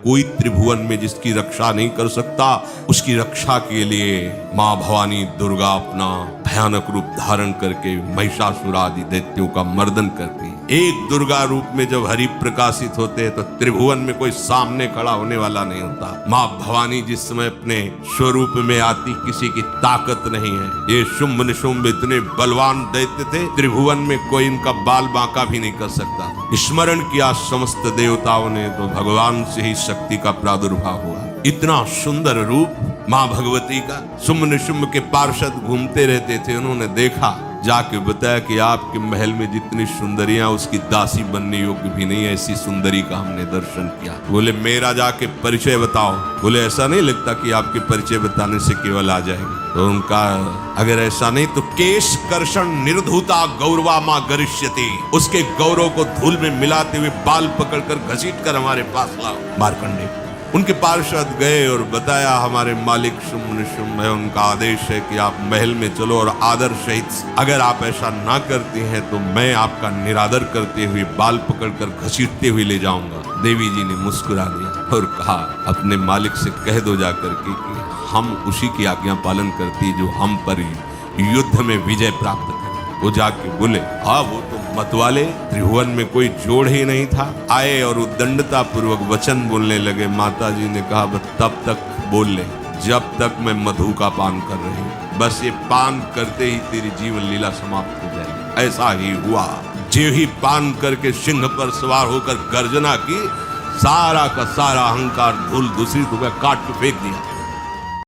कोई त्रिभुवन में जिसकी रक्षा नहीं कर सकता, उसकी रक्षा के लिए माँ भवानी दुर्गा अपना भयानक रूप धारण करके महिषासुर आदि दैत्यों का मर्दन करती है। एक दुर्गा रूप में जब हरि प्रकाशित होते हैं तो त्रिभुवन में कोई सामने खड़ा होने वाला नहीं होता। माँ भवानी जिस समय अपने स्वरूप में आती, किसी की ताकत नहीं है। ये शुंभ निशुंभ इतने बलवान दैत्य थे, त्रिभुवन में कोई इनका बाल बांका भी नहीं कर सकता। स्मरण किया समस्त देवताओं ने तो भगवान से ही शक्ति का प्रादुर्भाव हुआ। इतना सुंदर रूप माँ भगवती का। शुंभ निशुंभ के पार्षद घूमते रहते थे, उन्होंने देखा, जाके बताया कि आपके महल में जितनी सुंदरियां उसकी दासी बनने योग्य भी नहीं, ऐसी सुंदरी का हमने दर्शन किया। बोले मेरा जाके परिचय बताओ। बोले ऐसा नहीं लगता कि आपके परिचय बताने से केवल आ जाएंगे। तो उनका अगर ऐसा नहीं तो केश कर्षण निर्धूता गौरवा माँ गरिष्यति, उसके गौरव को धूल में मिलाते हुए बाल पकड़कर घसीट कर हमारे पास लाओ। मार्कंडेय उनके पार्षद गए और बताया हमारे मालिक शुंभ निशुंभ है, उनका आदेश है कि आप महल में चलो और आदर सहित, अगर आप ऐसा ना करते हैं तो मैं आपका निरादर करते हुए बाल पकड़कर घसीटते हुए ले जाऊंगा। देवी जी ने मुस्कुरा दिया और कहा अपने मालिक से कह दो जाकर के कि हम उसी की आज्ञा पालन करती जो हम पर युद्ध में विजय प्राप्त करे। वो जाके बोले हाँ वो तो मतवाले, त्रिभुवन में कोई जोड़ ही नहीं था। आए और उद्दंडता पूर्वक वचन बोलने लगे। माता जी ने कहा बस तब तक बोल ले जब तक मैं मधु का पान कर रही हूँ, बस ये पान करते ही तेरी जीवन लीला समाप्त हो जाएगी। ऐसा ही हुआ। जो ही पान करके सिंह पर सवार होकर गर्जना की, सारा का सारा अहंकार धूल दूसरी तो काट के फेंक दिया।